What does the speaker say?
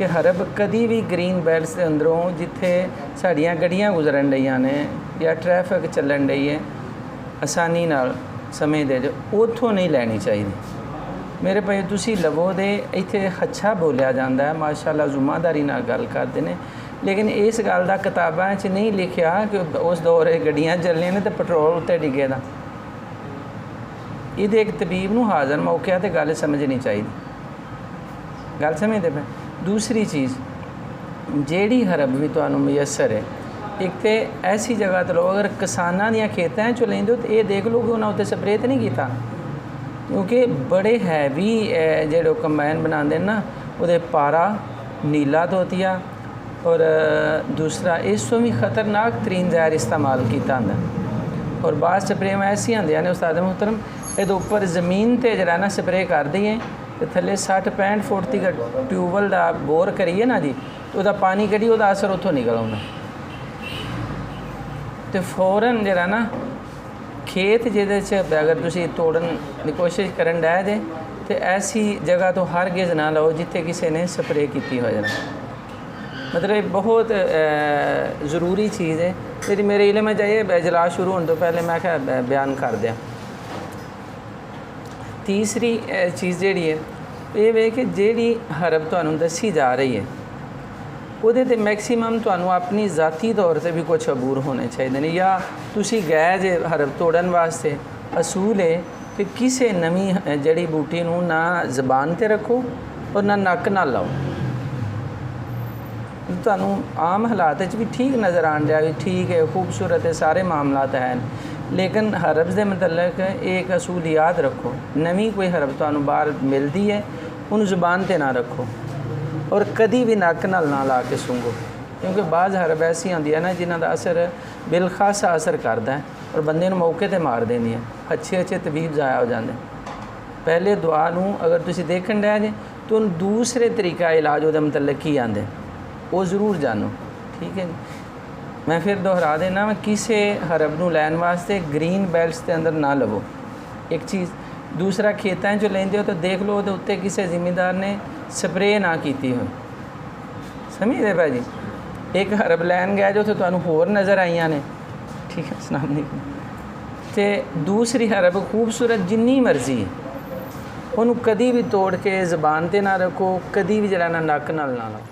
कि हरब कदी भी ग्रीन बेल्ट्स के अंदरों जिथे साड़ियाँ गड्डियाँ गुजरन डईयां ने या ट्रैफिक चलन डई है आसानी नाल समय दे उतों नहीं लैनी चाहिए। मेरे भाई तुसी लवो दे इत्थे अच्छा बोलिया जाता है, माशाअल्लाह जुम्मादारी नाल गल करते हैं, लेकिन इस गल का किताबां च नहीं लिखिया कि उस दौरे गड्डियाँ चलनियां ने तो पेट्रोल उत्ते डिगे दा। ये एक तबीब नूं हाज़र मौके ते गल समझनी चाहिए, गल समझते पे। दूसरी चीज़ जेड़ी हरब भी तुहानूं मुयसर है, एक तो ऐसी जगह तो लो अगर किसानां दियां खेतां चो लेंदे हो तो ये देख लो कि उन्हें उत्ते स्प्रे तो नहीं किया, क्योंकि बड़े हैवी जो कंबाइन बनाते हैं ना वो पारा नीला तोतिया और दूसरा इस तो भी खतरनाक तरीन जहर इस्तेमाल किया होंदा। और बाद स्प्रे में ऐसी आंदियां ने उस्ताद मोहतरम ये उपर जमीन ते जरा ना स्प्रे कर दिए तो थले 60-65 फुट तक ट्यूबवैल का बोर करिए ना जी, तो वह पानी कढ़ी वह असर उतों निकल आउंदा तो फौरन जरा ना खेत जिहदे च अगर तुसीं तोड़न की कोशिश करन डै जे तो ऐसी जगह तो हर गिज़ ना लो जिथे किसी ने स्प्रे की हो जाए। मतलब ये बहुत ज़रूरी चीज़ है जी। मेरे इलम में जाइए इजलास शुरू होने तो पहले मैं क्या बयान कर दिया। तीसरी चीज़ जी है ये वे कि जी हरब तुहानूं दसी जा रही है उहदे ते मैक्सीमम तुहानूं अपनी ज़ाती तौर पर भी कुछ अबूर होने चाहिए, या तुसी गए जे हरब तोड़न वास्ते असूल है कि किसी नवी जड़ी बूटी नूं ना ज़बान ते रखो और ना नक ना लाओ। तुहानूं आम हालात भी ठीक नज़र आन दिया भी ठीक है, खूबसूरत है, सारे मामलात हैं, लेकिन हरब्स के मतलब एक असूल याद रखो, नवी कोई हरब तुहानूं बाहर मिलती है उन्होंने ज़ुबान ते ना रखो और कदी भी नक नाल ना ला के सूंघो, क्योंकि बाज़ हरब ऐसी आंदी है ना जिन्हां दा असर बिलखासा असर करता है और बंदे नूं मौके ते मार देंदी है। अच्छे तबीब ज़ाया हो जाते। पहले दुआ नूं अगर तुसीं देखण डै जे तो दूसरे तरीका इलाज उहदे मतलब की आंदे वो ज़रूर जानो, ठीक है। मैं फिर दोहरा देना मैं किसी हरब नूं लैन वास्ते ग्रीन बेल्ट्स के अंदर ना लवो, एक चीज़। दूसरा खेतों चो लेंदे हो तो देख लो तो उत्ते किसी जिमीदार ने स्प्रे ना की हो, समझते भाई जी। एक हरब लैन गए जो तो तुहानूं होर नज़र आईयां ने, ठीक है, अस्सलाम वालेकुम। तो दूसरी हरब खूबसूरत जिन्नी मर्जी है उन्होंने कदी भी तोड़ के ज़बान ते ना रखो, कदी भी जरा ना नक नाल ना लाओ।